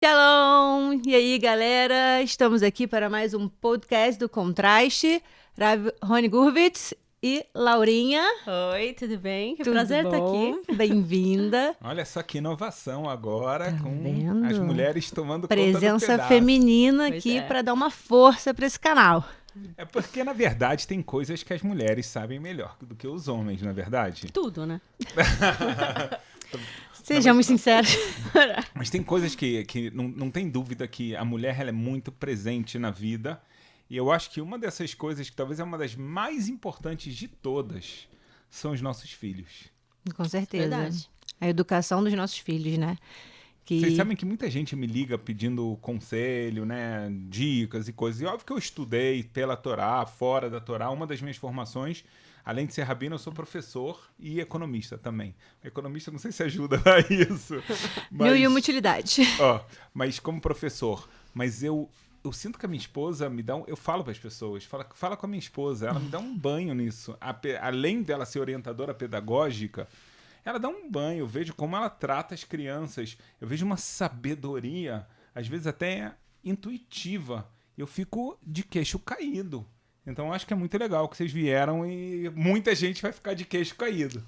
Shalom! E aí, galera? Estamos aqui para mais um podcast do Contraste. Rony Gurvitz e Laurinha. Oi, tudo bem? Que Tudo prazer estar bom? aqui. Bem-vinda. Olha só que inovação agora com vendo? as mulheres tomando conta do Presença pedaço. feminina Pois aqui é. para dar uma força para esse canal. É porque, na verdade, tem coisas que as mulheres sabem melhor do que os homens, não é verdade? Tudo, né? Sejamos sinceros. Mas tem coisas que não tem dúvida que a mulher ela é muito presente na vida. E eu acho que uma dessas coisas, que talvez é uma das mais importantes de todas, são os nossos filhos. Com certeza. Verdade. A educação dos nossos filhos, né? Vocês sabem que muita gente me liga pedindo conselho, né, dicas e coisas. E óbvio que eu estudei pela Torá, fora da Torá. Uma das minhas formações, além de ser rabino, eu sou professor e economista também. Economista não sei se ajuda a isso. Mil e uma utilidade. Mas como professor. Mas eu sinto que a minha esposa me dá eu falo para as pessoas, fala com a minha esposa, ela me dá um banho nisso. Além dela ser orientadora pedagógica, ela dá um banho, eu vejo como ela trata as crianças, eu vejo uma sabedoria, às vezes até intuitiva. Eu fico de queixo caído. Então eu acho que é muito legal que vocês vieram e muita gente vai ficar de queixo caído.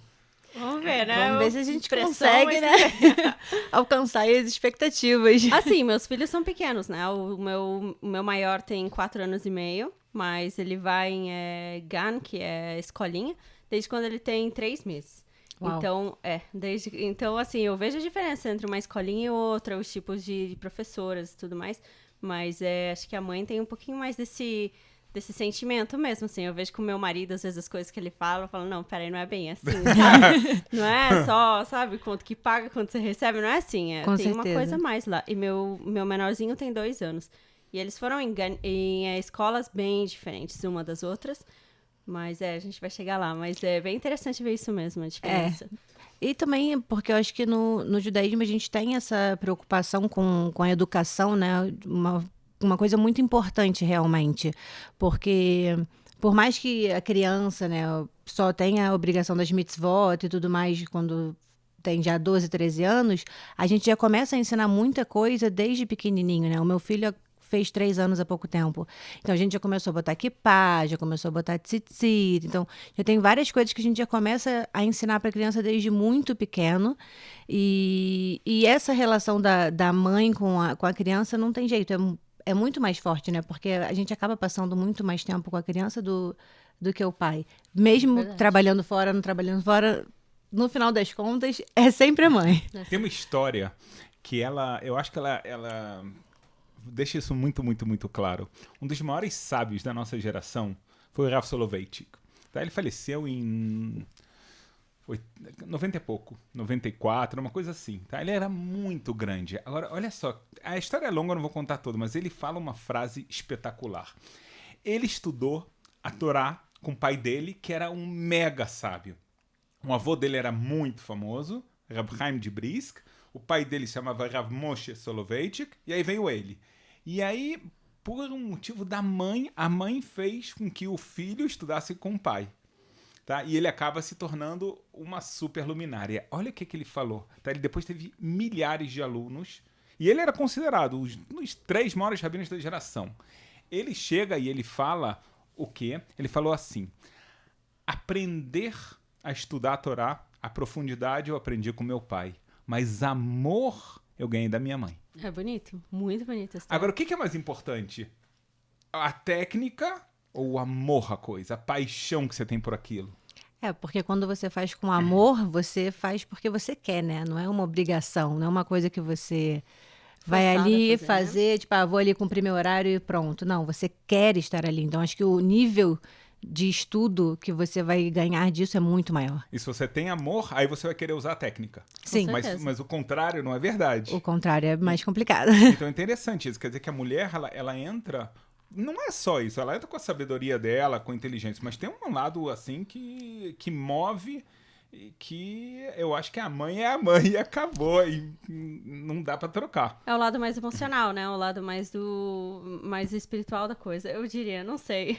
Vamos ver, né? Vamos ver se a gente Pressão, consegue, né? Alcançar as expectativas. Assim, meus filhos são pequenos, né? O meu maior tem 4 anos e meio, mas ele vai em GAN, que é escolinha, desde quando ele tem 3 meses. Uau. Então, assim, eu vejo a diferença entre uma escolinha e outra, os tipos de professoras e tudo mais, mas acho que a mãe tem um pouquinho mais desse sentimento mesmo, assim. Eu vejo com o meu marido, às vezes, as coisas que ele fala, eu falo, não, peraí, não é bem assim, sabe? Não é só, sabe, quanto que paga, quanto você recebe, não é assim. Com tem certeza. uma coisa a mais lá. E meu menorzinho tem 2 anos. E eles foram em escolas bem diferentes uma das outras. Mas a gente vai chegar lá. Mas é bem interessante ver isso mesmo, a diferença. E também porque eu acho que no judaísmo a gente tem essa preocupação com a educação, né? Uma coisa muito importante realmente. Porque por mais que a criança, né, só tenha a obrigação das mitzvot e tudo mais quando tem já 12, 13 anos, a gente já começa a ensinar muita coisa desde pequenininho, né? O meu filho fez 3 anos há pouco tempo. Então, a gente já começou a botar kippah, já começou a botar tzitzit. Então, já tem várias coisas que a gente já começa a ensinar para a criança desde muito pequeno. E essa relação da mãe com a criança não tem jeito. É muito mais forte, né? Porque a gente acaba passando muito mais tempo com a criança do que o pai. Mesmo Verdade. trabalhando fora, não trabalhando fora, no final das contas, é sempre a mãe. Tem uma história que eu acho que ela deixa isso muito, muito, muito claro. Um dos maiores sábios da nossa geração foi o Rav Soloveitchik. Tá? Ele faleceu em 90 e pouco, 94, uma coisa assim. Tá? Ele era muito grande. Agora, olha só, a história é longa, eu não vou contar toda, mas ele fala uma frase espetacular. Ele estudou a Torá com o pai dele, que era um mega sábio. O avô dele era muito famoso, Rav Chaim de Brisk. O pai dele se chamava Rav Moshe Soloveitchik, e aí veio ele. E aí, por um motivo da mãe, a mãe fez com que o filho estudasse com o pai. Tá? E ele acaba se tornando uma super luminária. Olha o que ele falou. Tá? Ele depois teve milhares de alunos, e ele era considerado os 3 maiores rabinos da geração. Ele chega e ele fala o quê? Ele falou assim: aprender a estudar a Torá, a profundidade eu aprendi com meu pai, mas amor eu ganhei da minha mãe. É bonito, muito bonito. Agora, o que é mais importante? A técnica ou o amor à coisa? A paixão que você tem por aquilo? Porque quando você faz com amor, você faz porque você quer, né? Não é uma obrigação, não é uma coisa que você vai Forçada a ali fazer, fazer, vou ali cumprir meu horário e pronto. Não, você quer estar ali. Então, acho que o nível de estudo que você vai ganhar disso é muito maior. E se você tem amor, aí você vai querer usar a técnica. Sim, certeza. Mas o contrário não é verdade. o contrário é mais complicado. Então é interessante isso. Quer dizer que a mulher, ela entra... Não é só isso. Ela entra com a sabedoria dela, com a inteligência. Mas tem um lado, assim, que move que eu acho que a mãe é a mãe e acabou, e não dá pra trocar. É o lado mais emocional, né? O lado mais espiritual da coisa. Eu diria, não sei.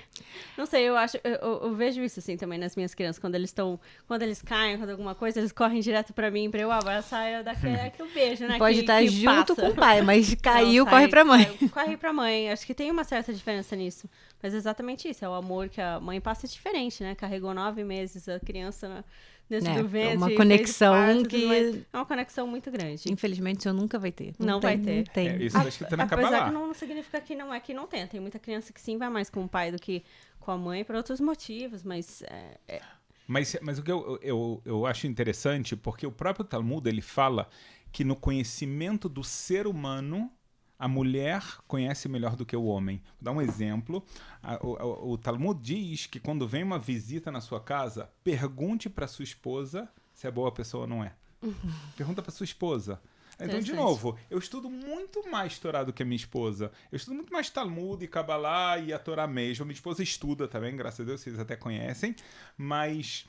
Não sei, eu vejo isso assim também nas minhas crianças, quando eles caem, quando alguma coisa, eles correm direto pra mim, pra eu abraçar, eu dar aquele beijo, né? Pode estar junto passa. com o pai, mas caiu, Não, corre pra mãe. Corre pra mãe. Acho que tem uma certa diferença nisso. Mas é exatamente isso, é o amor que a mãe passa diferente, né? Carregou 9 meses a criança dentro do ventre. É uma fez conexão parto, que, é uma conexão muito grande. infelizmente, você nunca vai ter. Não vai ter. Não tem. Isso tá escrito na Apesar Kabbalah. que não significa que não é que não tem. Tem muita criança que sim vai mais com o pai do que com a mãe por outros motivos, mas... Mas o que eu acho interessante, porque o próprio Talmud, ele fala que no conhecimento do ser humano, a mulher conhece melhor do que o homem. Vou dar um exemplo. O Talmud diz que quando vem uma visita na sua casa, pergunte para sua esposa se é boa pessoa ou não é. Pergunta para sua esposa. Então, de novo, eu estudo muito mais Torá do que a minha esposa. Eu estudo muito mais Talmud e Kabbalah e a Torá mesmo. Minha esposa estuda também, graças a Deus, vocês até conhecem. Mas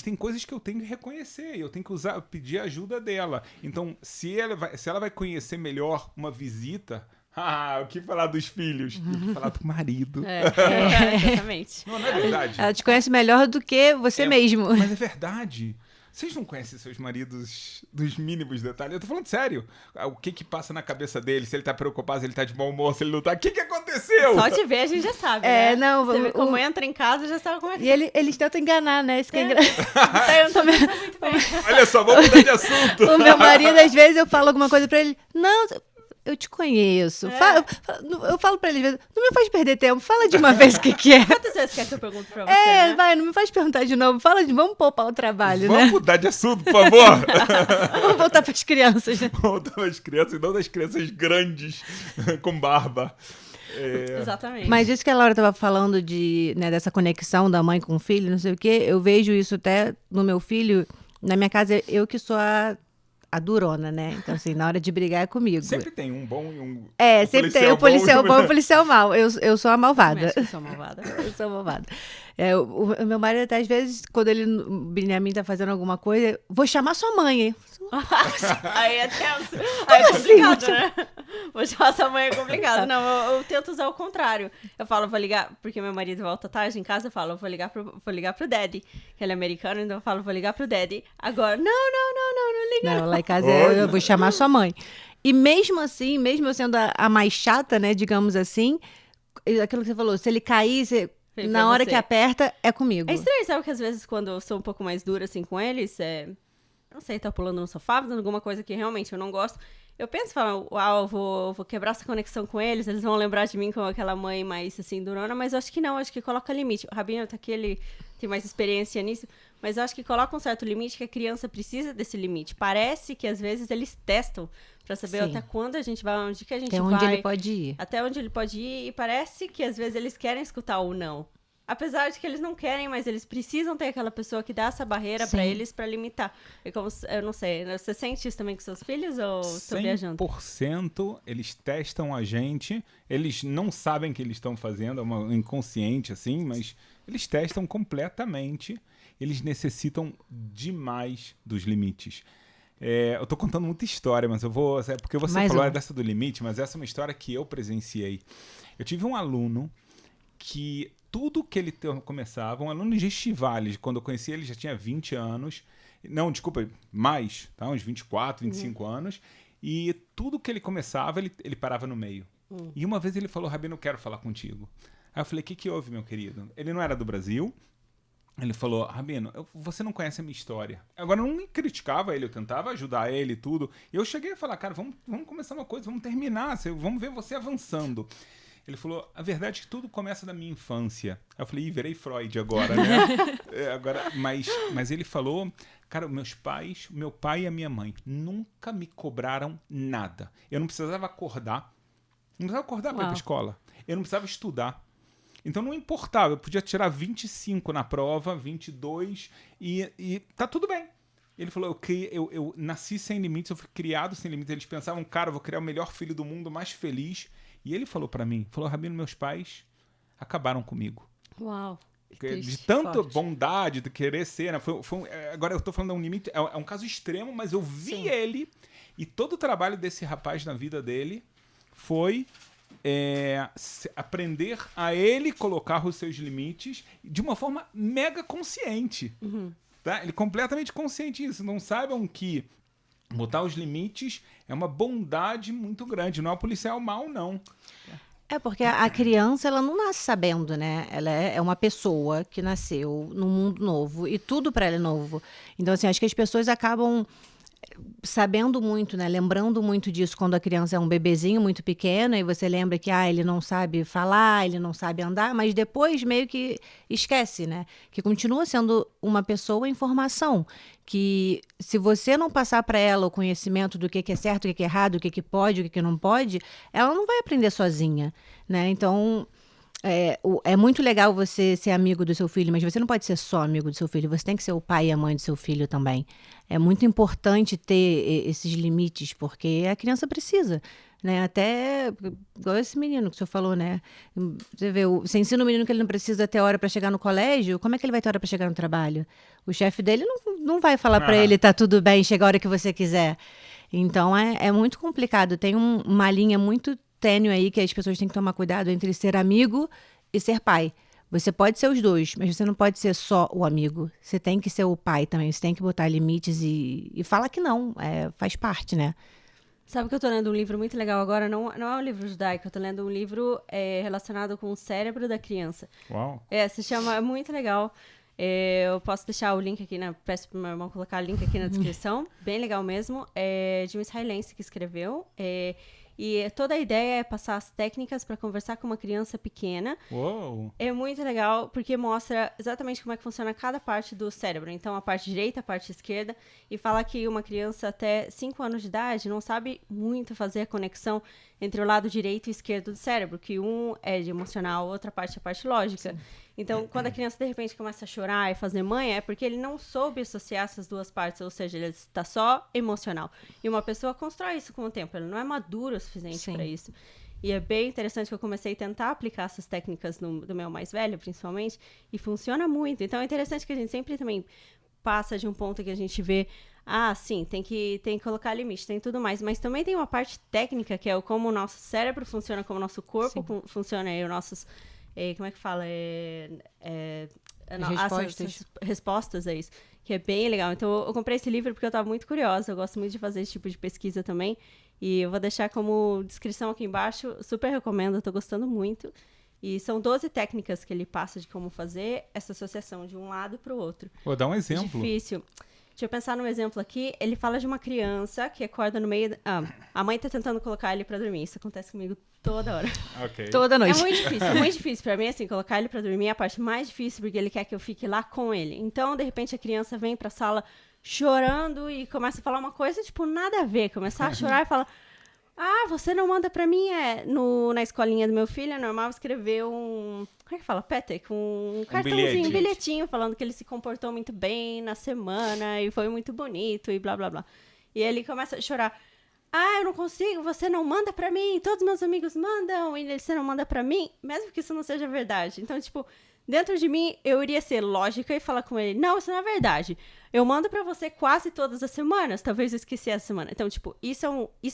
tem coisas que eu tenho que reconhecer. Eu tenho que pedir a ajuda dela. Então, se ela vai conhecer melhor uma visita... o que falar dos filhos? O que falar do marido. Exatamente. Não é verdade? Ela te conhece melhor do que você mesmo. Mas é verdade. Vocês não conhecem seus maridos dos mínimos detalhes? Eu tô falando sério. O que passa na cabeça dele? Se ele tá preocupado, se ele tá de bom humor, se ele não tá... O que aconteceu? Só de ver a gente já sabe, né? Não... Você vê como entra em casa, já sabe como é que... E eles tentam enganar, né? Isso que é engraçado. muito bem. Olha só, vamos mudar de assunto. O meu marido, às vezes, eu falo alguma coisa pra ele. Não... Eu te conheço. Eu falo pra ele, às vezes, não me faz perder tempo. Fala de uma vez o que é. Quantas vezes quer que eu pergunte pra você, né? Vai, não me faz perguntar de novo. Vamos poupar o trabalho, Vamos né? mudar de assunto, por favor. Vamos voltar pras crianças, né? Vamos voltar para as crianças, e não das crianças grandes com barba. Exatamente. Mas isso que a Laura tava falando dessa conexão da mãe com o filho, não sei o quê, eu vejo isso até no meu filho. Na minha casa, eu que sou a durona, né? Então, assim, na hora de brigar é comigo. Sempre tem um bom e um sempre tem o policial bom e o policial mau. Eu sou a malvada. Eu sou malvada. Eu sou malvada. O meu marido, até às vezes, quando o Benjamin tá fazendo alguma coisa, vou chamar sua mãe, hein? Aí é tenso. Aí é complicado, né? Vou chamar sua mãe é complicado. Não, eu tento usar o contrário. Eu falo, vou ligar, porque meu marido volta tarde em casa, eu falo, vou ligar pro Daddy, que ele é americano, então eu falo, vou ligar pro Daddy. Agora, não liga. Não, lá em casa eu vou chamar sua mãe. E mesmo assim, mesmo eu sendo a mais chata, né, digamos assim, aquilo que você falou, se ele cair, na hora que aperta, é comigo. É estranho, sabe que às vezes quando eu sou um pouco mais dura assim com eles, não sei, tá pulando no sofá, fazendo alguma coisa que realmente eu não gosto. Eu penso, falo, eu vou quebrar essa conexão com eles vão lembrar de mim como aquela mãe mais, assim, durona, mas eu acho que não, acho que coloca limite. O Rabino tá aqui, ele tem mais experiência nisso, mas eu acho que coloca um certo limite que a criança precisa desse limite. Parece que, às vezes, eles testam pra saber até quando a gente vai, onde que a gente vai. Até onde ele pode ir. Até onde ele pode ir, e parece que, às vezes, eles querem escutar ou não. Apesar de que eles não querem, mas eles precisam ter aquela pessoa que dá essa barreira pra eles pra limitar. É como, eu não sei, você sente isso também com seus filhos ou tô viajando? 100% eles testam a gente, eles não sabem que eles estão fazendo, é uma inconsciente assim, mas eles testam completamente, eles necessitam demais dos limites. Eu tô contando muita história, mas porque você falou dessa do limite, mas essa é uma história que eu presenciei. Eu tive um aluno que tudo que ele começava, um aluno de Estivales, quando eu conheci ele já tinha 20 anos, não, desculpa, mais, tá? Uns 24, 25 anos, e tudo que ele começava, ele parava no meio. E uma vez ele falou, Rabino, eu quero falar contigo. Aí eu falei, o que houve, meu querido? Ele não era do Brasil, ele falou, Rabino, você não conhece a minha história. Agora, eu não criticava ele, eu tentava ajudar ele e tudo, e eu cheguei a falar, cara, vamos começar uma coisa, vamos terminar, vamos ver você avançando. Ele falou, a verdade é que tudo começa da minha infância. Aí eu falei, virei Freud agora, né? Mas ele falou, cara, meu pai e a minha mãe nunca me cobraram nada. Eu não precisava acordar. Não precisava acordar para ir pra escola. Eu não precisava estudar. Então não importava, eu podia tirar 25 na prova, 22, e tá tudo bem. Ele falou, eu nasci sem limites, eu fui criado sem limites. Eles pensavam, cara, eu vou criar o melhor filho do mundo, mais feliz. E ele falou pra mim, Rabino, meus pais acabaram comigo. Uau. De Triste, tanta forte. bondade, de querer ser, né? Agora eu tô falando de um limite, é um caso extremo, mas eu vi ele, e todo o trabalho desse rapaz na vida dele foi aprender a ele colocar os seus limites de uma forma mega consciente. Tá? Ele é completamente consciente disso. Não saibam que botar os limites é uma bondade muito grande. Não é um policial mau, não. É porque a criança, ela não nasce sabendo, né? Ela é uma pessoa que nasceu num mundo novo e tudo para ela é novo. Então, assim, acho que as pessoas acabam sabendo muito, né? Lembrando muito disso quando a criança é um bebezinho muito pequeno e você lembra que ele não sabe falar, ele não sabe andar, mas depois meio que esquece, né? Que continua sendo uma pessoa em formação, que se você não passar para ela o conhecimento do que é certo, o que é errado, o que pode, o que não pode, ela não vai aprender sozinha, né? Então, é muito legal você ser amigo do seu filho, mas você não pode ser só amigo do seu filho, você tem que ser o pai e a mãe do seu filho também. É muito importante ter esses limites, porque a criança precisa, né? Até, igual esse menino que o senhor falou, né? Você vê, você ensina o menino que ele não precisa ter hora para chegar no colégio, como é que ele vai ter hora para chegar no trabalho? O chefe dele não vai falar para ele, tá tudo bem, chega a hora que você quiser. Então, é muito complicado. Tem uma linha muito tênue aí que as pessoas têm que tomar cuidado entre ser amigo e ser pai. Você pode ser os dois, mas você não pode ser só o amigo. Você tem que ser o pai também. Você tem que botar limites e falar que não. Faz parte, né? Sabe que eu tô lendo um livro muito legal agora? Não é um livro judaico, eu tô lendo um livro relacionado com o cérebro da criança. Uau. Se chama, é muito legal. Eu posso deixar o link aqui, peço pro meu irmão colocar o link aqui na descrição. Bem legal mesmo. É de um israelense que escreveu. E toda a ideia é passar as técnicas para conversar com uma criança pequena. Uou. É muito legal, porque mostra exatamente como é que funciona cada parte do cérebro. Então, a parte direita, a parte esquerda. E fala que uma criança até 5 anos de idade não sabe muito fazer a conexão entre o lado direito e esquerdo do cérebro. Que um é de emocional, outra parte é a parte lógica. Sim. Então, quando a criança, de repente, começa a chorar e fazer manha, é porque ele não soube associar essas duas partes, ou seja, ele está só emocional. E uma pessoa constrói isso com o tempo, ele não é maduro o suficiente para isso. E é bem interessante que eu comecei a tentar aplicar essas técnicas do meu mais velho, principalmente, e funciona muito. Então, é interessante que a gente sempre também passa de um ponto que a gente vê, sim, tem que colocar limite, tem tudo mais, mas também tem uma parte técnica, que é como o nosso cérebro funciona, como o nosso corpo funciona, e os nossos... como é que fala? Respostas a isso, que é bem legal. Então, eu comprei esse livro porque eu estava muito curiosa. Eu gosto muito de fazer esse tipo de pesquisa também. E eu vou deixar como descrição aqui embaixo. Super recomendo, eu tô gostando muito. E são 12 técnicas que ele passa de como fazer essa associação de um lado para o outro. Vou dar um exemplo. Difícil. Deixa eu pensar num exemplo aqui. Ele fala de uma criança que acorda no meio... a mãe tá tentando colocar ele pra dormir. Isso acontece comigo toda hora. Okay. Toda noite. É muito difícil. Pra mim, assim, colocar ele pra dormir é a parte mais difícil, porque ele quer que eu fique lá com ele. Então, de repente, a criança vem pra sala chorando e começa a falar uma coisa, tipo, nada a ver. Começar a chorar e falar... você não manda pra mim? Na escolinha do meu filho, é normal escrever um... Como é que fala? Petek, um cartãozinho, um bilhetinho, falando que ele se comportou muito bem na semana e foi muito bonito e blá, blá, blá. E ele começa a chorar. Eu não consigo, você não manda pra mim, todos meus amigos mandam e você não manda pra mim, mesmo que isso não seja verdade. Então, tipo, dentro de mim, eu iria ser lógica e falar com ele, não, isso não é verdade. Eu mando pra você quase todas as semanas, talvez eu esqueci essa semana. Então, tipo, isso é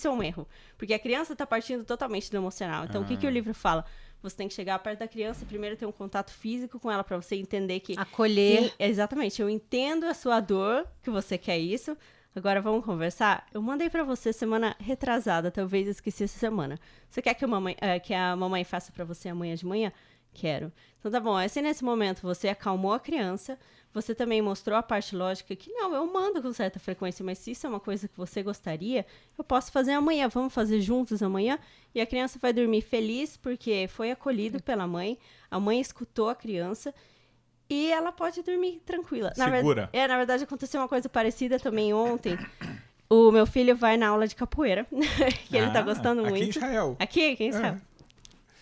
um erro. Porque a criança tá partindo totalmente do emocional. Então, o que o livro fala? Você tem que chegar perto da criança, primeiro ter um contato físico com ela pra você entender que... Acolher. Sim, exatamente, eu entendo a sua dor, que você quer isso. Agora, vamos conversar? Eu mandei pra você semana retrasada, talvez eu esqueci essa semana. Você quer que a mamãe faça pra você amanhã de manhã? Quero. Então tá bom, assim nesse momento você acalmou a criança, você também mostrou a parte lógica que não, eu mando com certa frequência, mas se isso é uma coisa que você gostaria, eu posso fazer amanhã, vamos fazer juntos amanhã, e a criança vai dormir feliz porque foi acolhido pela mãe, a mãe escutou a criança e ela pode dormir tranquila. Segura. Na verdade aconteceu uma coisa parecida também ontem. O meu filho vai na aula de capoeira, que ele tá gostando muito. Aqui em Israel. Aqui em Israel.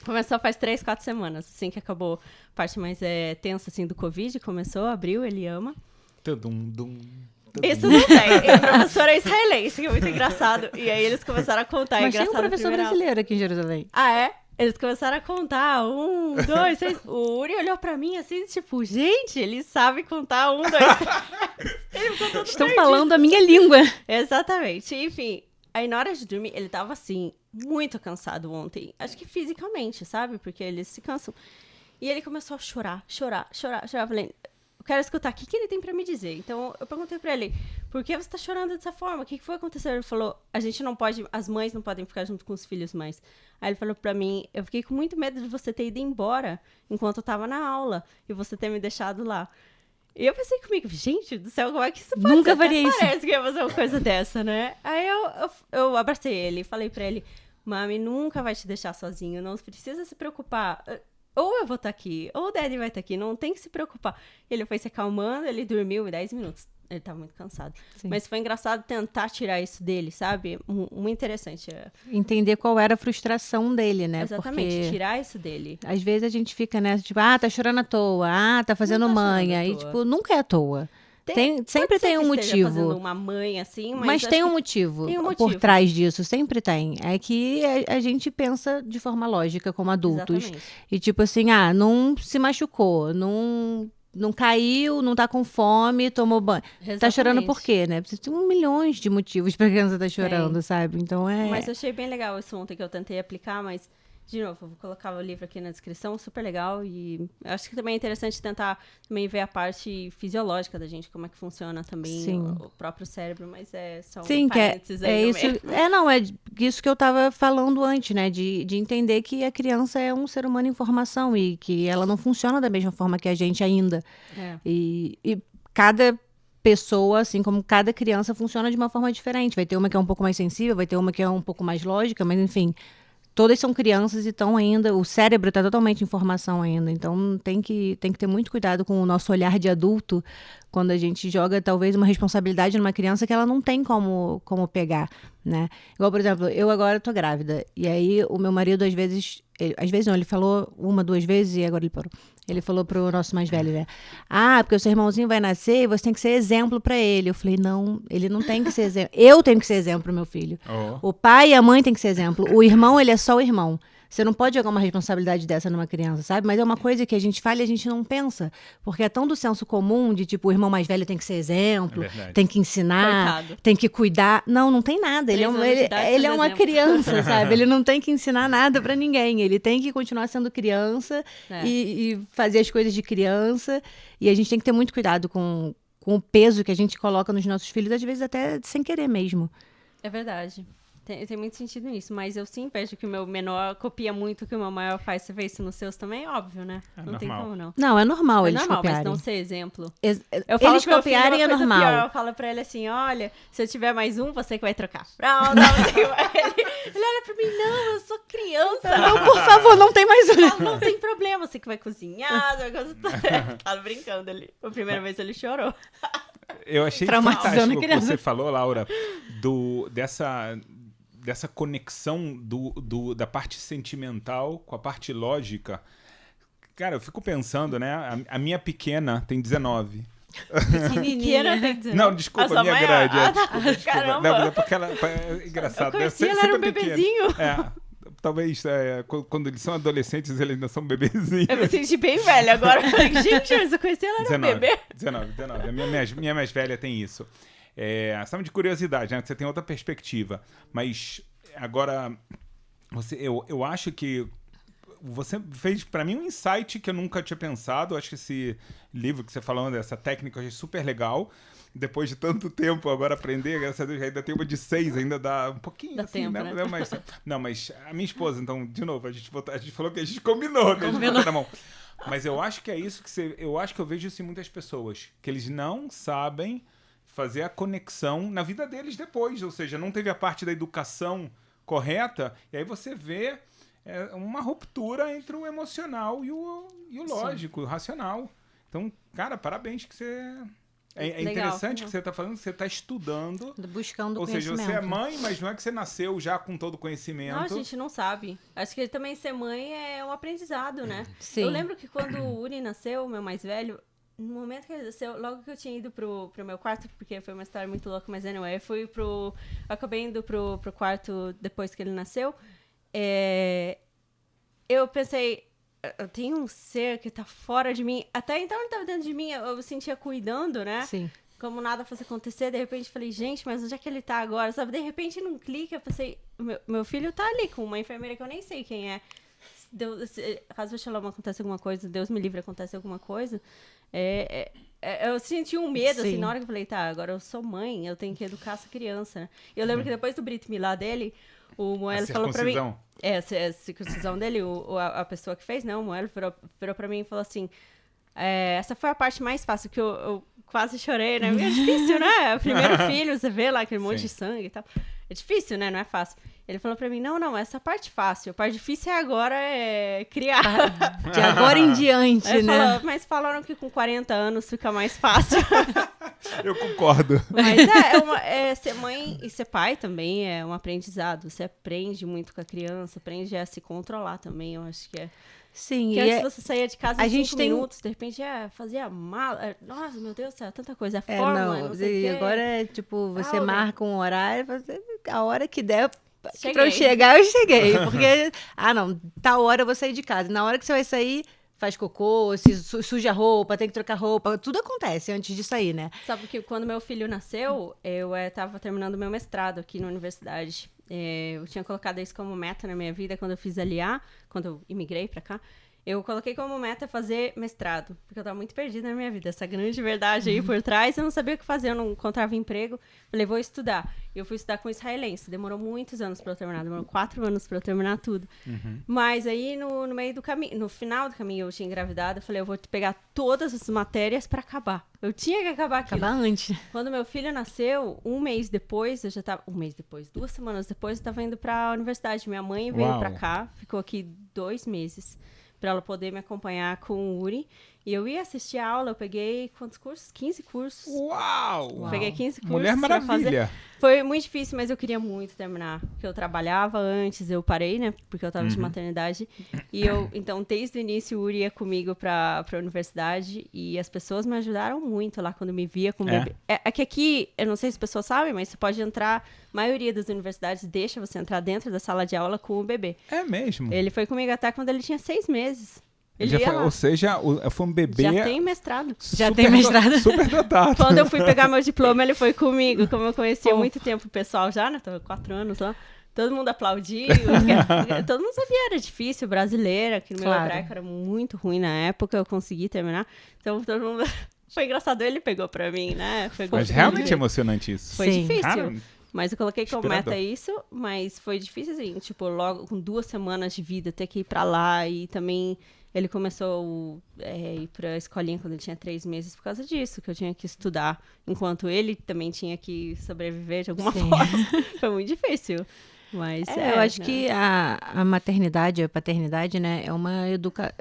Começou faz 3, 4 semanas, assim que acabou a parte mais tensa, assim, do Covid. Começou, abriu, ele ama. Isso não tem. O professor é israelense, que é muito engraçado. E aí eles começaram a contar. Mas tem um professor brasileiro aqui em Jerusalém. É? Eles começaram a contar, 1, 2, 3. O Uri olhou pra mim assim, tipo, gente, ele sabe contar 1, 2, 3. Ele ficou todo Estão perdido. falando a minha língua. Exatamente. Enfim, aí na hora de dormir, ele tava assim, muito cansado ontem. Acho que fisicamente, sabe? Porque eles se cansam. E ele começou a chorar. Eu falei, eu quero escutar o que ele tem pra me dizer. Então, eu perguntei pra ele, por que você tá chorando dessa forma? O que foi acontecer? Ele falou, a gente não pode, as mães não podem ficar junto com os filhos mais. Aí ele falou pra mim, eu fiquei com muito medo de você ter ido embora enquanto eu tava na aula e você ter me deixado lá. E eu pensei comigo, gente do céu, como é que isso pode Nunca ser? faria Até isso. parece que ia fazer uma coisa dessa, né? Aí eu abracei ele e falei pra ele, mami nunca vai te deixar sozinho, não precisa se preocupar. Ou eu vou estar aqui, ou o Daddy vai estar aqui, não tem que se preocupar. Ele foi se acalmando, ele dormiu em 10 minutos. Ele tava muito cansado. Sim. Mas foi engraçado tentar tirar isso dele, sabe? Muito interessante. Entender qual era a frustração dele, né? Exatamente, Porque tirar isso dele. às vezes a gente fica nessa, tipo, tá chorando à toa, tá fazendo Não tá manha. chorando à E, toa. tipo, nunca é à toa. Sempre Pode ser tem um que esteja fazendo motivo. uma mãe assim, Mas acho tem um que motivo tem um por motivo. trás disso, sempre tem. É que a gente pensa de forma lógica como adultos. Exatamente. E tipo assim, não se machucou, não caiu, não tá com fome, tomou banho. Tá chorando por quê, né? Tem milhões de motivos pra criança estar chorando, sabe? Então Mas eu achei bem legal isso ontem que eu tentei aplicar, mas, de novo, eu vou colocar o livro aqui na descrição, super legal. E eu acho que também é interessante tentar também ver a parte fisiológica da gente, como é que funciona também Sim. o próprio cérebro, mas é só Sim, um que parênteses aí é no isso. meio. É isso que eu tava falando antes, né? De entender que a criança é um ser humano em formação e que ela não funciona da mesma forma que a gente ainda. É. E cada pessoa, assim como cada criança, funciona de uma forma diferente. Vai ter uma que é um pouco mais sensível, vai ter uma que é um pouco mais lógica, mas enfim. Todas são crianças e estão ainda. O cérebro está totalmente em formação ainda. Então tem que ter muito cuidado com o nosso olhar de adulto quando a gente joga, talvez, uma responsabilidade numa criança que ela não tem como pegar, né? Igual, por exemplo, eu agora tô grávida. E aí o meu marido, às vezes não, ele falou 1, 2 vezes e agora ele parou. Ele falou pro nosso mais velho, né? Porque o seu irmãozinho vai nascer e você tem que ser exemplo pra ele. Eu falei, não, ele não tem que ser exemplo. Eu tenho que ser exemplo pro meu filho. Oh. O pai e a mãe tem que ser exemplo. O irmão, ele é só o irmão. Você não pode jogar uma responsabilidade dessa numa criança, sabe? Mas é uma coisa que a gente fala e a gente não pensa. Porque é tão do senso comum de, tipo, o irmão mais velho tem que ser exemplo, verdade. tem que ensinar, Coitado. tem que cuidar. Não tem nada. Ele 3 anos de idade, ele é sendo uma exemplo. criança, sabe? Ele não tem que ensinar nada pra ninguém. Ele tem que continuar sendo criança É. e fazer as coisas de criança. E a gente tem que ter muito cuidado com o peso que a gente coloca nos nossos filhos, às vezes até sem querer mesmo. É verdade. Tem muito sentido nisso, mas eu sim vejo que o meu menor copia muito o que o meu maior faz. Você vê isso nos seus também? Óbvio, né? É não tem normal. como não. Não, é normal É eles normal, mas copiarem. não ser exemplo. Eles Eu falo pro meu filho copiarem uma é coisa normal. pior, eu falo pra ele assim, olha, se eu tiver mais um, você que vai trocar. Ele olha pra mim, não, eu sou criança. Não, por favor, não tem mais um. Não tem problema, você que vai cozinhar, você vai cozinhar. Tava brincando ali. A primeira vez ele chorou. Eu achei Traumatizando fantástico a o que criança. você falou, Laura, dessa conexão da parte sentimental com a parte lógica. Cara, eu fico pensando, né? A minha pequena tem 19. Pequena tem 19. Não, desculpa, A sua a minha mãe é- grande. Ah, tá. Desculpa. Caramba. Não, mas é porque ela... É engraçado. Eu né? conheci, ela era um pequena. bebezinho. Talvez quando eles são adolescentes, eles ainda são bebezinhos. Eu me senti bem velha agora. Eu falei, gente, mas eu conheci ela era um 19, bebê. 19. A minha mais velha tem isso. Sabe, de curiosidade, né? Você tem outra perspectiva. Mas agora, eu acho que você fez pra mim um insight que eu nunca tinha pensado. Eu acho que esse livro que você falou, dessa técnica, eu achei super legal. Depois de tanto tempo agora aprender, graças a Deus, ainda tem uma de 6, ainda dá um pouquinho. Dá assim, tempo, né? Mas a minha esposa, então, de novo, a gente falou que a gente combinou, que a gente botou na mão. Mas eu acho que é isso eu acho que eu vejo isso em muitas pessoas, que eles não sabem fazer a conexão na vida deles depois, ou seja, não teve a parte da educação correta, e aí você vê uma ruptura entre o emocional e o lógico, o racional. Então, cara, parabéns que você... É Legal. interessante que você está falando, que você está estudando. Buscando Ou seja, conhecimento. você é mãe, mas não é que você nasceu já com todo o conhecimento. Não, a gente não sabe. Acho que também ser mãe é um aprendizado, né? Sim. Eu lembro que quando o Uri nasceu, meu mais velho, no momento que ele nasceu, logo que eu tinha ido pro meu quarto, porque foi uma história muito louca, mas anyway, eu acabei indo pro quarto depois que ele nasceu, eu pensei, eu tenho um ser que tá fora de mim. Até então ele tava dentro de mim, eu me sentia cuidando, né? Sim. Como nada fosse acontecer, de repente falei, gente, mas onde é que ele tá agora? Sabe, de repente num clique eu pensei, meu filho tá ali com uma enfermeira que eu nem sei quem é. Caso acontece alguma coisa, Deus me livre, acontece alguma coisa, eu senti um medo, assim, Sim. na hora que eu falei, tá, agora eu sou mãe, eu tenho que educar essa criança, né? Eu lembro que depois do Brit Milá dele, o Moelo falou pra mim... A circuncisão dele, a pessoa que fez, não, o Moelo virou pra mim e falou assim, essa foi a parte mais fácil, que eu quase chorei, né? É difícil, né? O primeiro filho, você vê lá aquele monte de sangue e tal. É difícil, né? Não é fácil. Ele falou pra mim, não, essa parte fácil. A parte difícil agora é criar. De agora em diante, né? Mas falaram que com 40 anos fica mais fácil. Eu concordo. Mas ser mãe e ser pai também é um aprendizado. Você aprende muito com a criança, aprende a se controlar também, eu acho que é. Sim, Que antes você saía de casa em 5 minutos, de repente fazia mala. Nossa, meu Deus do céu, tanta coisa. Não sei e agora é tipo, você marca um horário, a hora que der Cheguei. pra eu chegar, eu cheguei. Porque, não, tal hora eu vou sair de casa. Na hora que você vai sair, faz cocô, suja a roupa, tem que trocar roupa, tudo acontece antes de sair, né? Sabe que quando meu filho nasceu, eu tava terminando meu mestrado aqui na universidade. Eu tinha colocado isso como meta na minha vida quando eu fiz LA, quando eu imigrei pra cá. Eu coloquei como meta fazer mestrado, porque eu tava muito perdida na minha vida. Essa grande verdade aí por trás, eu não sabia o que fazer, eu não encontrava emprego. Falei, vou estudar. E eu fui estudar com israelense. Demorou muitos anos pra eu terminar, demorou 4 anos pra eu terminar tudo. Mas aí, no meio do caminho, no final do caminho, eu tinha engravidado. Eu falei, eu vou pegar todas as matérias pra acabar. Eu tinha que acabar aquilo. Acabar antes. Quando meu filho nasceu, 1 mês depois, 2 semanas depois, eu tava indo pra universidade. Minha mãe veio pra cá, ficou aqui 2 meses. Pra ela poder me acompanhar com o Uri. E eu ia assistir a aula, eu peguei quantos cursos? 15 cursos. Uau! Peguei 15 cursos. Mulher Maravilha! Fazer. Foi muito difícil, mas eu queria muito terminar. Porque eu trabalhava antes, eu parei, né? Porque eu tava de maternidade. E então, desde o início, o Uri ia comigo pra universidade. E as pessoas me ajudaram muito lá quando me via com o bebê. É que aqui, eu não sei se as pessoas sabem, mas você pode entrar... A maioria das universidades deixa você entrar dentro da sala de aula com o bebê. É mesmo? Ele foi comigo até quando ele tinha 6 meses. Ou seja, foi um bebê... Já tem mestrado. Super dotado. Quando eu fui pegar meu diploma, ele foi comigo. Como eu conhecia há muito tempo o pessoal já, né? Tô 4 anos lá. Todo mundo aplaudiu. Todo mundo sabia, era difícil, brasileira, que no meu hebraico era muito ruim na época, eu consegui terminar. Então, todo mundo... Foi engraçado, ele pegou pra mim, né? Mas realmente é emocionante isso. Foi difícil. Cara, mas eu coloquei como meta isso, mas foi difícil, assim, tipo, logo com 2 semanas de vida, ter que ir pra lá. E também ele começou a ir pra escolinha quando ele tinha 3 meses por causa disso, que eu tinha que estudar, enquanto ele também tinha que sobreviver de alguma forma. Foi muito difícil. Mas eu acho que a maternidade, a paternidade, né, é uma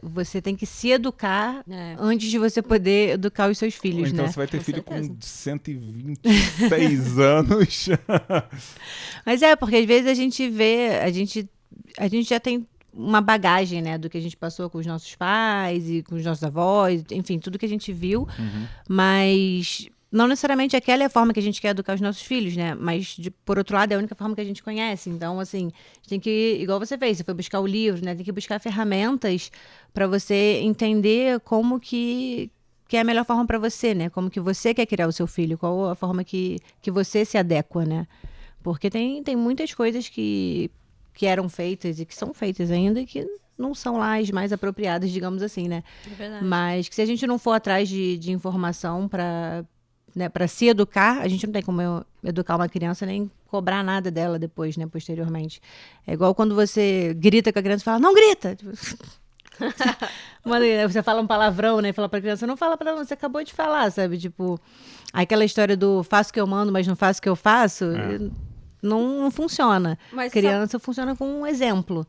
você tem que se educar antes de você poder educar os seus filhos, então né? Você vai ter filho com 126 anos. Mas porque às vezes a gente vê, a gente já tem uma bagagem, né, do que a gente passou com os nossos pais e com os nossos avós, enfim, tudo que a gente viu, mas não necessariamente aquela é a forma que a gente quer educar os nossos filhos, né? Mas, por outro lado, é a única forma que a gente conhece. Então, assim, a gente tem que, igual você fez, você foi buscar o livro, né? Tem que buscar ferramentas para você entender como que é a melhor forma para você, né? Como que você quer criar o seu filho, qual a forma que você se adequa, né? Porque tem muitas coisas que eram feitas e que são feitas ainda e que não são lá as mais apropriadas, digamos assim, né? É verdade. Mas que se a gente não for atrás de informação para se educar, a gente não tem como educar uma criança nem cobrar nada dela depois, né, posteriormente. É igual quando você grita com a criança e fala, não grita! Tipo, você fala um palavrão, né, e fala pra criança, não fala pra ela, você acabou de falar, sabe? Tipo, aquela história do faço o que eu mando, mas não faço o que eu faço, não funciona. Mas criança funciona com um exemplo.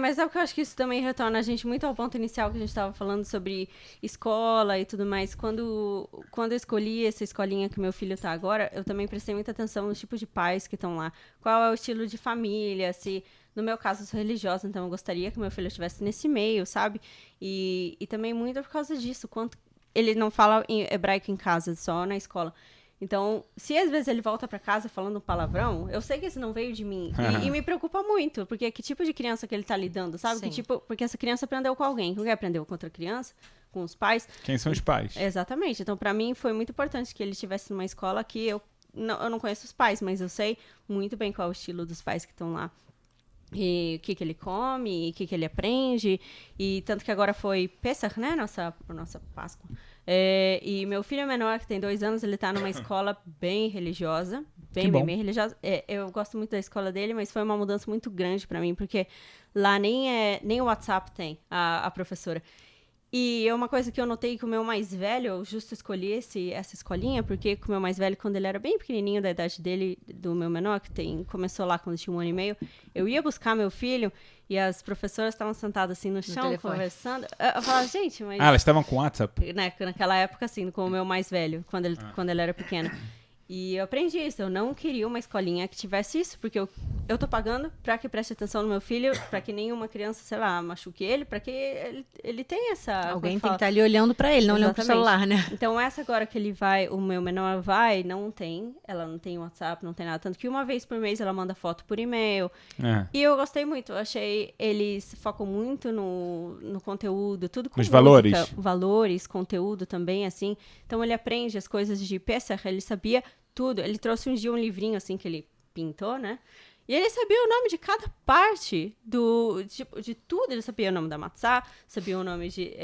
Mas sabe que eu acho que isso também retorna a gente muito ao ponto inicial que a gente estava falando sobre escola e tudo mais. Quando eu escolhi essa escolinha que meu filho está agora, eu também prestei muita atenção nos tipos de pais que estão lá. Qual é o estilo de família, se... No meu caso, eu sou religiosa, então eu gostaria que meu filho estivesse nesse meio, sabe? E também muito por causa disso. Quanto ele não fala em hebraico em casa, só na escola. Então, se às vezes ele volta pra casa falando um palavrão, eu sei que isso não veio de mim. E me preocupa muito, porque que tipo de criança que ele tá lidando, sabe? Sim. Porque essa criança aprendeu com alguém. Quem aprendeu com outra criança? Com os pais? Quem são os pais? Exatamente. Então, pra mim, foi muito importante que ele estivesse numa escola que eu não conheço os pais, mas eu sei muito bem qual é o estilo dos pais que estão lá. E o que ele come, e o que ele aprende. E tanto que agora foi Pesach, né? Nossa Páscoa. E meu filho menor, que tem 2 anos, ele tá numa escola bem religiosa. Bem religiosa. Eu gosto muito da escola dele, mas foi uma mudança muito grande pra mim, porque lá nem o WhatsApp tem a professora. E é uma coisa que eu notei que o meu mais velho, eu justo escolhi essa escolinha, porque com o meu mais velho, quando ele era bem pequenininho, da idade dele, do meu menor, que começou lá quando tinha 1 ano e meio, eu ia buscar meu filho e as professoras estavam sentadas assim no chão, conversando. Eu falava, gente, mas... Ah, elas estavam com WhatsApp? Naquela época, assim, com o meu mais velho, quando ele era pequeno. E eu aprendi isso, eu não queria uma escolinha que tivesse isso, porque eu tô pagando pra que preste atenção no meu filho, pra que nenhuma criança, sei lá, machuque ele, pra que ele tenha essa... Alguém tem que estar ali olhando pra ele, não olhando pro celular, né? Então, essa agora que o meu menor ela não tem WhatsApp, não tem nada, tanto que uma vez por mês ela manda foto por e-mail, e eu gostei muito, eu achei, eles focam muito no conteúdo, tudo com música, valores, conteúdo também, assim, então ele aprende as coisas de Pesach, ele sabia tudo. Ele trouxe um dia um livrinho, assim, que ele pintou, né? E ele sabia o nome de cada parte de tudo. Ele sabia o nome da matzá, sabia o nome de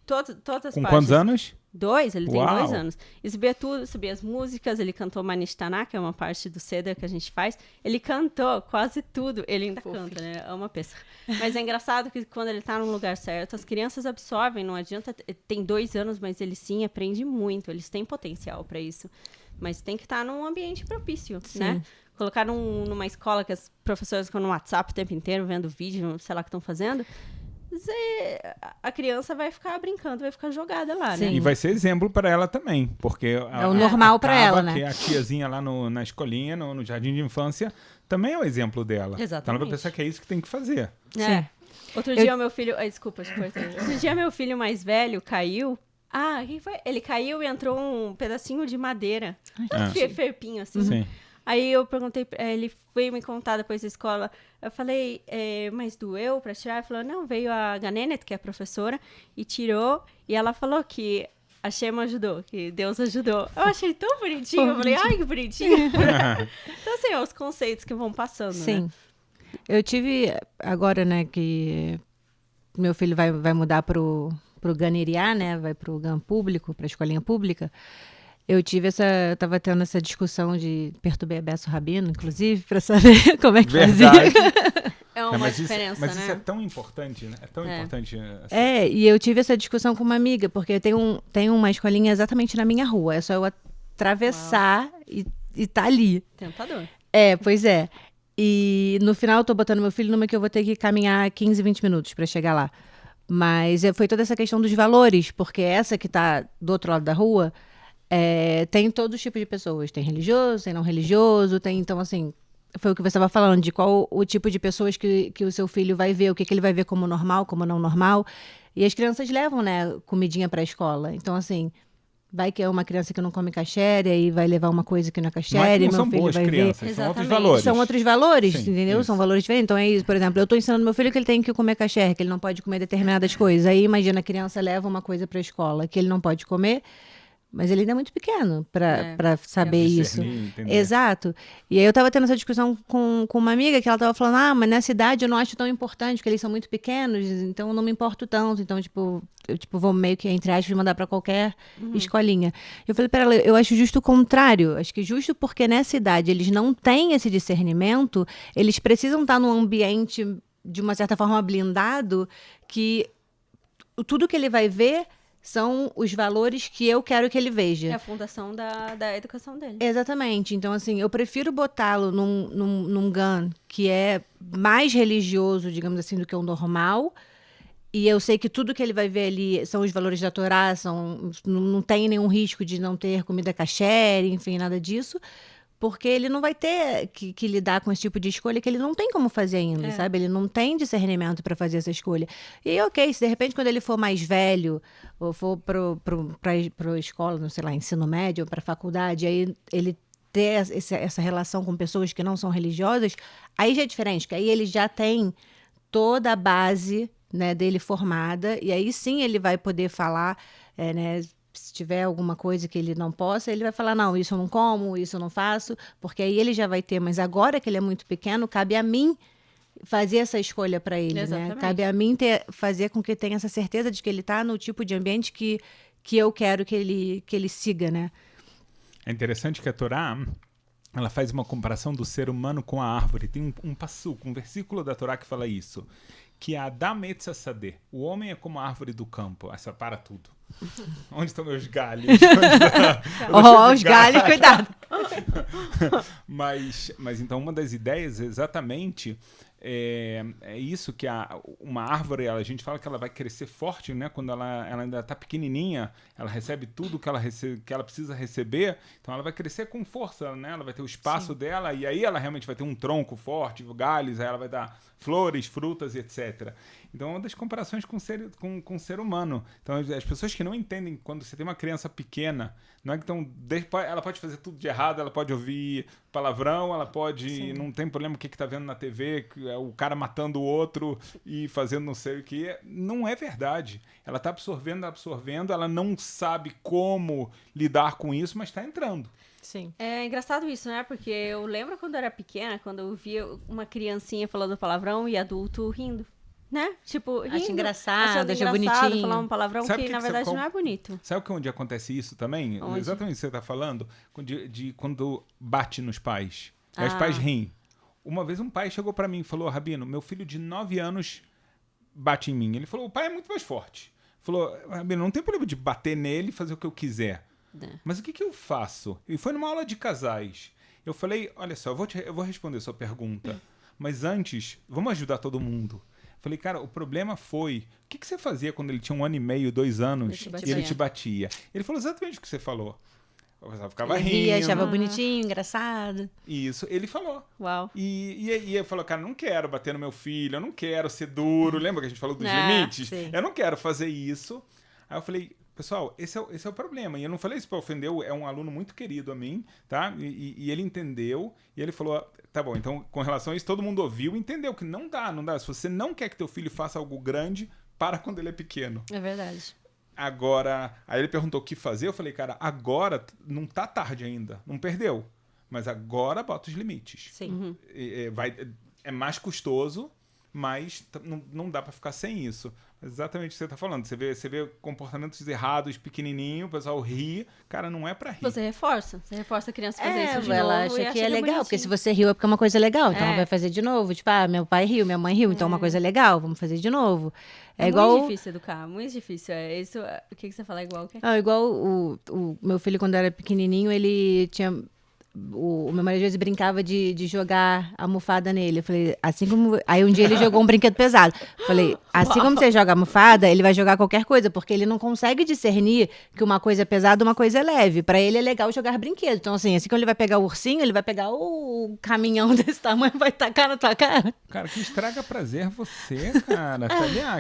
todas as partes. Com quantos anos? 2, ele tem Uau. 2 anos. Ele sabia tudo, sabia as músicas, ele cantou Manishtaná, que é uma parte do Seder que a gente faz. Ele cantou quase tudo. Ele ainda canta, né? É uma peça. Mas é engraçado que quando ele tá num lugar certo, as crianças absorvem, não adianta... Tem 2 anos, mas ele sim aprende muito. Eles têm potencial para isso. Mas tem que estar num ambiente propício, né? Colocar numa escola que as professoras ficam no WhatsApp o tempo inteiro, vendo vídeo, sei lá o que estão fazendo... a criança vai ficar brincando, vai ficar jogada lá, né? E vai ser exemplo para ela também, porque é o normal para ela, né? Que a tiazinha lá na escolinha, no jardim de infância, também é o exemplo dela. Exatamente. Então ela vai pensar que é isso que tem que fazer. Sim. Outro dia o meu filho... desculpa, te cortei. Outro dia meu filho mais velho caiu. Quem foi? Ele caiu e entrou um pedacinho de madeira. Ferpinho, assim. Sim. Aí eu perguntei, ele veio me contar depois da escola, eu falei, mas doeu pra tirar? Ele falou, não, veio a Ganenet, que é a professora, e tirou, e ela falou que a Shema ajudou, que Deus ajudou. Eu achei tão bonitinho, eu falei, ai, que bonitinho. Então, assim, os conceitos que vão passando, Sim. né? Eu tive, agora, né, que meu filho vai mudar pro Ganiriá, né, vai pro GAN público, pra escolinha pública. Eu tava tendo essa discussão de perturbar a Besso Rabino, inclusive, para saber como é que fazia. É uma diferença, mas né? isso é tão importante, né? É tão importante. Assim. E eu tive essa discussão com uma amiga, porque tem uma escolinha exatamente na minha rua. É só eu atravessar e tá ali. Tentador. Pois é. E no final eu tô botando meu filho numa que eu vou ter que caminhar 15, 20 minutos para chegar lá. Mas foi toda essa questão dos valores, porque essa que tá do outro lado da rua... tem todo tipo de pessoas, tem religioso, tem não religioso, então assim, foi o que você estava falando, de qual o tipo de pessoas que o seu filho vai ver, o que ele vai ver como normal, como não normal, e as crianças levam, né, comidinha para a escola, então assim, vai que é uma criança que não come kasher, e vai levar uma coisa que não é kasher, e meu filho vai crianças, ver... São outros valores. São outros valores, Sim, entendeu? isso. São valores diferentes, então é isso, por exemplo, eu estou ensinando meu filho que ele tem que comer kasher, que ele não pode comer determinadas coisas, aí imagina a criança leva uma coisa para a escola que ele não pode comer, mas ele ainda é muito pequeno para saber isso. Entender. Exato. E aí eu tava tendo essa discussão com uma amiga que ela tava falando, mas nessa idade eu não acho tão importante, porque eles são muito pequenos, então eu não me importo tanto. Então, eu vou meio que, entre aspas, mandar para qualquer escolinha. Eu falei para ela, eu acho justo o contrário. Acho que justo porque nessa idade eles não têm esse discernimento, eles precisam estar num ambiente, de uma certa forma, blindado, que tudo que ele vai ver... são os valores que eu quero que ele veja. É a fundação da educação dele. Exatamente. Então, assim, eu prefiro botá-lo num GAN que é mais religioso, digamos assim, do que o normal. E eu sei que tudo que ele vai ver ali são os valores da Torá, não tem nenhum risco de não ter comida kasher, enfim, nada disso. porque ele não vai ter que lidar com esse tipo de escolha que ele não tem como fazer ainda, sabe? Ele não tem discernimento para fazer essa escolha. E aí, ok, se de repente quando ele for mais velho, ou for para escola, não sei lá, ensino médio ou para faculdade, aí ele ter essa relação com pessoas que não são religiosas, aí já é diferente, que aí ele já tem toda a base, né, dele formada, e aí sim ele vai poder falar, né, se tiver alguma coisa que ele não possa, ele vai falar, não, isso eu não como, isso eu não faço, porque aí ele já vai ter, mas agora que ele é muito pequeno, cabe a mim fazer essa escolha para ele, Exatamente. né? Cabe a mim fazer com que tenha essa certeza de que ele está no tipo de ambiente que eu quero que ele siga, né? É interessante que a Torá, ela faz uma comparação do ser humano com a árvore. Tem um versículo da Torá que fala isso, que é Adam etz hasadeh, o homem é como a árvore do campo. Essa para tudo. Onde estão meus galhos? Os galhos, cuidado. Mas então uma das ideias exatamente é isso, que uma árvore, a gente fala que ela vai crescer forte, né? Quando ela ainda está pequenininha, ela recebe tudo que ela precisa receber, então ela vai crescer com força, né? Ela vai ter o espaço dela, e aí ela realmente vai ter um tronco forte, galhos, aí ela vai dar flores, frutas e etc. Então é uma das comparações com o ser humano. Então as pessoas que não entendem, quando você tem uma criança pequena, não é que ela pode fazer tudo de errado, ela pode ouvir palavrão, ela pode, não tem problema o que está vendo na TV, o cara matando o outro e fazendo não sei o que. Não é verdade. Ela está absorvendo, ela não sabe como lidar com isso, mas está entrando. Sim. É engraçado isso, né? Porque eu lembro quando eu era pequena, quando eu via uma criancinha falando palavrão e adulto rindo. Né? Tipo, rindo, Acho engraçado, achando acho engraçado bonitinho. falar um palavrão Sabe que na verdade não é bonito. Sabe onde acontece isso também? Onde? Exatamente o que você está falando, de quando bate nos pais. Aí os pais riem. Uma vez um pai chegou para mim e falou, Rabino, meu filho de 9 anos bate em mim. Ele falou, o pai é muito mais forte. Falou, Rabino, não tem problema de bater nele e fazer o que eu quiser. Mas o que eu faço? E foi numa aula de casais. Eu falei, olha só, eu vou responder a sua pergunta. Mas antes, vamos ajudar todo mundo. Falei, cara, o problema foi... O que você fazia quando ele tinha 1 ano e meio, 2 anos e ele te batia? Ele falou exatamente o que você falou. Eu ficava Ele rindo. ria, achava bonitinho, engraçado. Isso, ele falou. Uau. E ele falou, cara, não quero bater no meu filho, eu não quero ser duro. Lembra que a gente falou dos limites? Sim. Eu não quero fazer isso. Aí eu falei... Pessoal, esse é o problema. E eu não falei isso para ofender, é um aluno muito querido a mim, tá? E ele entendeu, e ele falou, tá bom, então com relação a isso, todo mundo ouviu e entendeu que não dá. Se você não quer que teu filho faça algo grande, para quando ele é pequeno. É verdade. Agora, aí ele perguntou o que fazer, eu falei, cara, agora não tá tarde ainda, não perdeu. Mas agora bota os limites. Sim. É mais custoso, mas não dá para ficar sem isso. Exatamente o que você tá falando. Você vê comportamentos errados, pequenininho, o pessoal ri. Cara, não é pra rir. Você reforça a criança fazer isso de ela novo. acha que é legal, porque se você riu é porque é uma coisa legal, então ela vai fazer de novo. Tipo, meu pai riu, minha mãe riu, então é uma coisa legal, vamos fazer de novo. É igual... muito difícil educar, muito difícil. Isso, o que você fala igual? Igual o meu filho, quando era pequenininho, ele tinha... O meu marido às vezes brincava de jogar almofada nele. Eu falei, assim como... Aí um dia ele jogou um brinquedo pesado. Eu falei, assim como você joga almofada, ele vai jogar qualquer coisa, porque ele não consegue discernir que uma coisa é pesada e uma coisa é leve. Pra ele é legal jogar brinquedo. Então, assim como ele vai pegar o ursinho, ele vai pegar o caminhão desse tamanho e vai tacar na tua cara. Cara, que estraga prazer você, cara.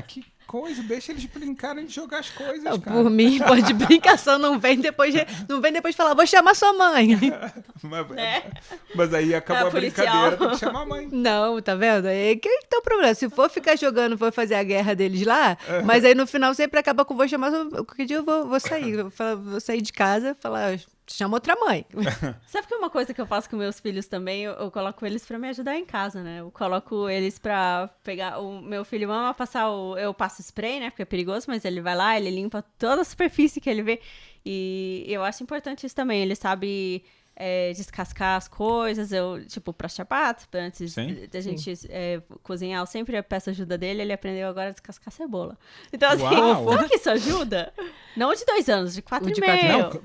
Que coisa, deixa eles brincarem de jogar as coisas, cara. Por mim, pode brincação, não vem depois de falar, vou chamar sua mãe. Mas aí acabou a brincadeira, tem que chamar a mãe. Não, tá vendo? Aí que tá o problema. Se for ficar jogando, for fazer a guerra deles lá, mas aí no final sempre acaba com vou chamar, qualquer dia eu vou sair. Vou sair de casa, falar, chama outra mãe. Sabe que uma coisa que eu faço com meus filhos também, eu coloco eles pra me ajudar em casa, né? Eu coloco eles pra pegar... O meu filho ama passar eu passo spray, né? Porque é perigoso, mas ele vai lá, ele limpa toda a superfície que ele vê. E eu acho importante isso também. Ele sabe descascar as coisas, tipo, pra sapato, antes da gente cozinhar, eu sempre peço ajuda dele, ele aprendeu agora a descascar cebola. Então, assim, sabe que isso ajuda? Não de 2 anos, de 4 e meio. Não,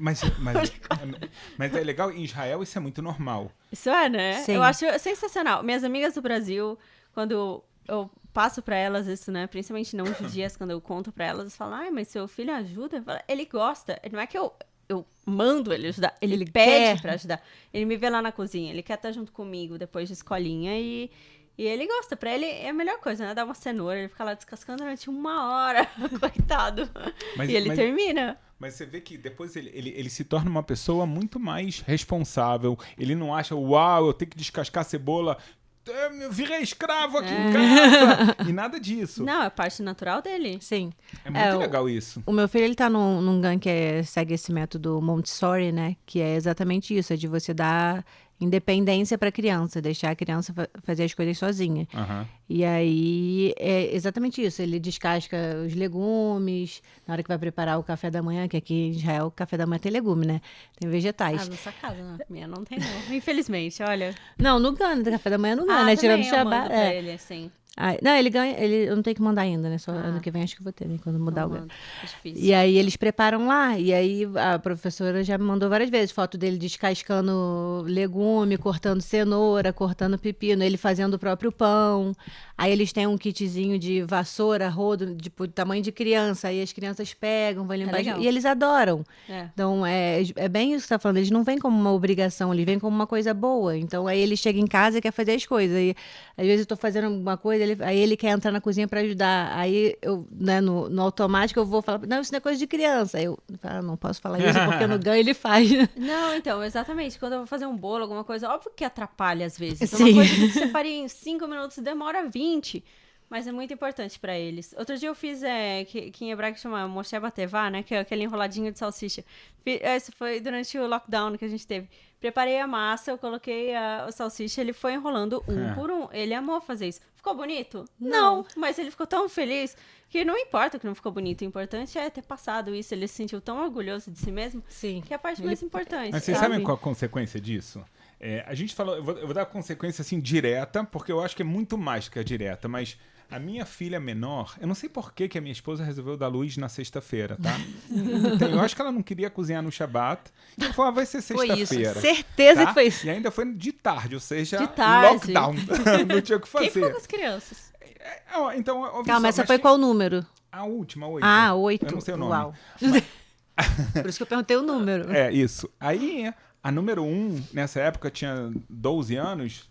mas é legal, em Israel isso é muito normal. Isso é, né? Sim. Eu acho sensacional. Minhas amigas do Brasil, quando eu passo pra elas isso, né? Principalmente não judias, quando eu conto pra elas, elas falam, mas seu filho ajuda? Ele gosta. Não é que eu eu mando ele ajudar, ele pede quer. pra ajudar. Ele me vê lá na cozinha, ele quer estar junto comigo depois de escolinha e ele gosta. Pra ele é a melhor coisa, né? Dar uma cenoura, ele fica lá descascando durante 1 hora, coitado. Mas- e ele mas- termina. Mas você vê que depois ele se torna uma pessoa muito mais responsável. Ele não acha, uau, eu tenho que descascar a cebola. Eu virei escravo aqui em casa. E nada disso. Não, é parte natural dele. Sim. É muito o- legal isso. O meu filho, ele tá num GAN que segue esse método Montessori, né? Que é exatamente isso, é de você dar independência pra criança, deixar a criança fazer as coisas sozinha. Aham. E aí, é exatamente isso. Ele descasca os legumes, na hora que vai preparar o café da manhã, que aqui em Israel o café da manhã tem legume, né? Tem vegetais. Ah, nossa casa, não. Minha não tem, não. Infelizmente, olha. Não, no GAN, tem café da manhã no GAN, né? também Tirando o eu Shabbat. mando pra ele, assim. Não, ele ganha, eu não tenho que mandar ainda, né? Só Ah. ano que vem acho que eu vou ter, né? Quando mudar Não o GAN. mando, é difícil. E aí eles preparam lá, e aí a professora já me mandou várias vezes foto dele descascando legume, cortando cenoura, cortando pepino, ele fazendo o próprio pão. Aí eles têm um kitzinho de vassoura, rodo, tipo, tamanho de criança, aí as crianças pegam, vão limpar, legal. e eles adoram. É. Então, é bem isso que você tá falando, eles não vêm como uma obrigação, eles vêm como uma coisa boa. Então, aí ele chega em casa e quer fazer as coisas. E às vezes eu tô fazendo alguma coisa, aí ele quer entrar na cozinha para ajudar. Aí eu, né, no automático eu vou falar, não, isso não é coisa de criança. Aí eu falo, não posso falar isso porque no GAN ele faz. Não, então, exatamente. Quando eu vou fazer um bolo, alguma coisa, óbvio que atrapalha às vezes. Sim. Uma coisa que você faria em 5 minutos demora 20. Mas é muito importante pra eles. Outro dia eu fiz, que em hebraico chama Moshe Batevá, né? Que é aquele enroladinho de salsicha. Isso foi durante o lockdown que a gente teve. Preparei a massa, eu coloquei a salsicha, ele foi enrolando um por um. Ele amou fazer isso. Ficou bonito? Não. Mas ele ficou tão feliz que não importa que não ficou bonito. O importante é ter passado isso. Ele se sentiu tão orgulhoso de si mesmo, Sim. que é a parte mais importante. Mas vocês sabe? sabem qual a consequência disso? A gente falou, eu vou dar a consequência assim direta, porque eu acho que é muito mais do que a direta, mas a minha filha menor, eu não sei por que a minha esposa resolveu dar luz na sexta-feira, tá? Então, eu acho que ela não queria cozinhar no Shabat. Então, falou, vai ser Foi isso, sexta-feira. certeza tá? que foi isso. E ainda foi de tarde, ou seja, De tarde. lockdown. Não tinha o que Quem ficou fazer. com as crianças? Então, olha Calma, só, essa mas foi tem- qual número? A última, 8. Ah, 8. Eu não sei o nome. Uau. Por isso que eu perguntei o número. É, isso. Aí, a número 1, nessa época, tinha 12 anos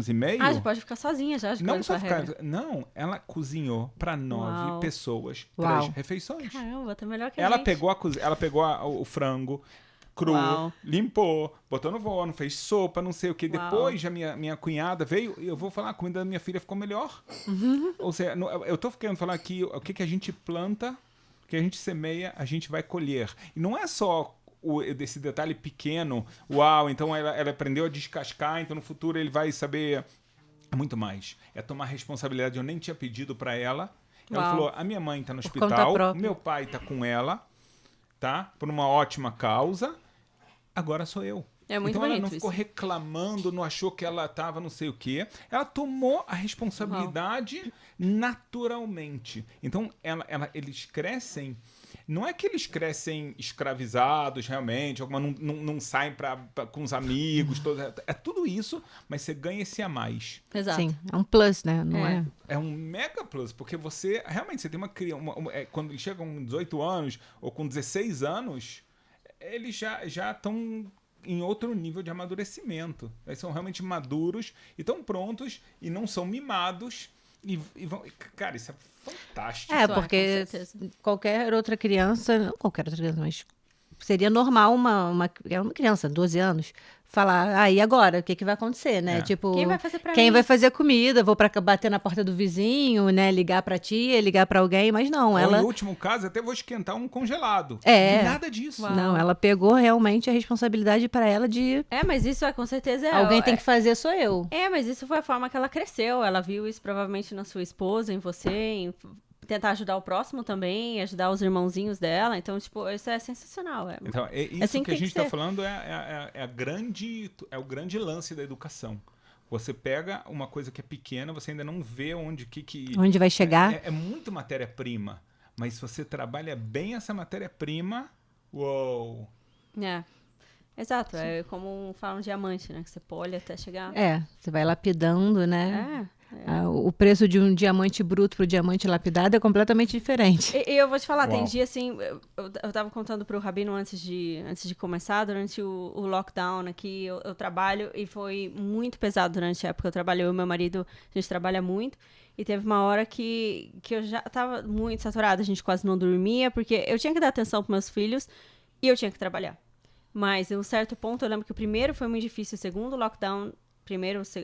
e meio. Ah, já pode ficar sozinha já, de Não acordo só com a ficar. regra. Não, ela cozinhou para 9 Uau. pessoas, Uau. 3 refeições. Caramba, tá melhor que a Ela gente. pegou, ela pegou o frango cru, Uau. limpou, botou no forno, fez sopa, não sei o que. Uau. Depois a minha cunhada veio e eu vou falar, a comida da minha filha ficou melhor. Ou seja, eu tô querendo falar aqui o que a gente planta, o que a gente semeia, a gente vai colher. E não é só desse detalhe pequeno, uau, então ela aprendeu a descascar, então no futuro ele vai saber muito mais. É tomar responsabilidade, eu nem tinha pedido para ela. Ela Uau. falou, a minha mãe tá no Por conta hospital, própria. meu pai tá com ela, tá? Por uma ótima causa. Agora sou eu. É muito então ela bonito não ficou isso. reclamando, não achou que ela tava não sei o quê. Ela tomou a responsabilidade naturalmente. Então eles crescem. Não é que eles crescem escravizados realmente, não saem com os amigos, é tudo isso, mas você ganha esse a mais. Exato. Sim, é um plus, né? Não É. é? É um mega plus, porque você realmente você tem uma criança. Quando eles chegam com 18 anos ou com 16 anos, eles já estão em outro nível de amadurecimento. Eles são realmente maduros e estão prontos e não são mimados. E vão. Cara, isso é fantástico. É, Isso porque com certeza. qualquer outra criança, não qualquer outra criança, mas seria normal uma criança, 12 anos, falar, e agora? O que vai acontecer, né? É. Tipo, Quem vai fazer pra quem mim? vai fazer comida? Vou bater na porta do vizinho, né? Ligar pra tia, ligar pra alguém, mas não, Ou, ela... em último caso, até vou esquentar um congelado. É. E nada disso. Uau. Não, ela pegou realmente a responsabilidade pra ela de Mas isso com certeza alguém tem que fazer, sou eu. Mas isso foi a forma que ela cresceu. Ela viu isso provavelmente na sua esposa, em você, em tentar ajudar o próximo também, ajudar os irmãozinhos dela. Então, tipo, isso é sensacional. Então, isso assim que que a tem gente que está ser. falando é o grande lance da educação. Você pega uma coisa que é pequena, você ainda não vê onde Onde vai chegar. É muito matéria-prima. Mas se você trabalha bem essa matéria-prima, uou! Exato, é como falam diamante, né? Que você polha até chegar. Você vai lapidando, né? O preço de um diamante bruto para o diamante lapidado é completamente diferente. E eu vou te falar, tem Uau. dia assim, eu tava contando pro Rabino antes de começar, durante o lockdown aqui, eu trabalho e foi muito pesado durante a época que eu trabalhei, eu e meu marido, a gente trabalha muito, e teve uma hora que eu já tava muito saturada, a gente quase não dormia, porque eu tinha que dar atenção pros meus filhos e eu tinha que trabalhar. Mas em um certo ponto, eu lembro que o primeiro foi muito difícil, o segundo lockdown,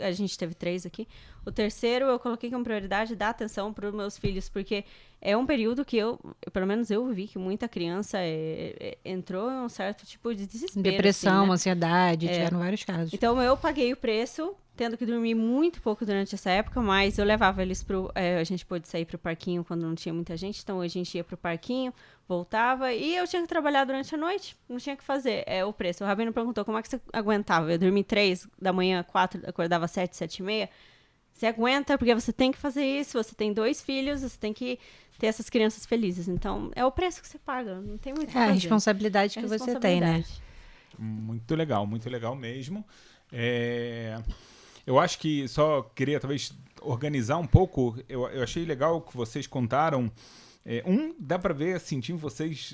a gente teve 3 aqui. O terceiro, eu coloquei como prioridade dar atenção para os meus filhos, porque é um período que pelo menos eu vi que muita criança entrou em um certo tipo de desespero. Depressão, assim, né? ansiedade, tiveram vários casos. Então, eu paguei o preço, tendo que dormir muito pouco durante essa época, mas eu levava eles a gente pôde sair pro parquinho quando não tinha muita gente, então a gente ia pro parquinho, voltava, e eu tinha que trabalhar durante a noite, não tinha o que fazer, o preço. O Rabino perguntou, como é que você aguentava? Eu dormi 3 da manhã, 4, acordava 7, 7 e meia. Você aguenta, porque você tem que fazer isso, você tem 2 filhos, você tem que ter essas crianças felizes. Então, é o preço que você paga, não tem muito o que fazer. A responsabilidade que você tem, né? Muito legal mesmo. Eu acho que só queria talvez organizar um pouco. Eu achei legal que vocês contaram. Dá pra ver, sentir em vocês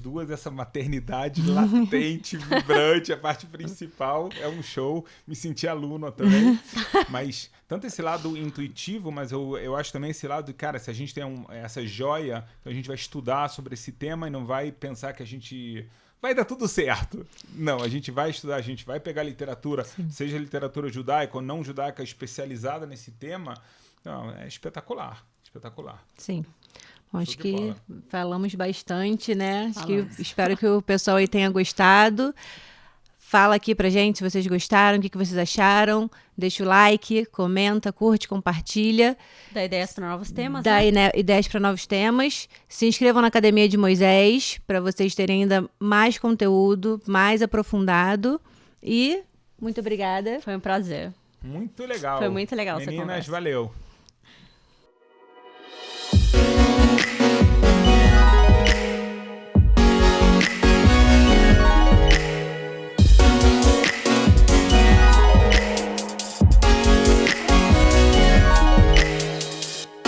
duas essa maternidade latente, vibrante, a parte principal é um show. Me senti aluno também, mas tanto esse lado intuitivo, mas eu acho também esse lado de, cara, se a gente tem essa joia, então a gente vai estudar sobre esse tema e não vai pensar que a gente vai dar tudo certo. Não, a gente vai estudar, a gente vai pegar literatura, seja literatura judaica ou não judaica, especializada nesse tema. Não, é espetacular. Sim. Bom, acho que falamos bastante, né? Espero que o pessoal aí tenha gostado. Fala aqui pra gente se vocês gostaram, o que vocês acharam. Deixa o like, comenta, curte, compartilha. Dá ideias para novos temas, Dá ideias para novos temas. Se inscrevam na Academia de Moisés para vocês terem ainda mais conteúdo, mais aprofundado. E muito obrigada. Foi um prazer. Muito legal. Foi muito legal essa Meninas, conversa. valeu.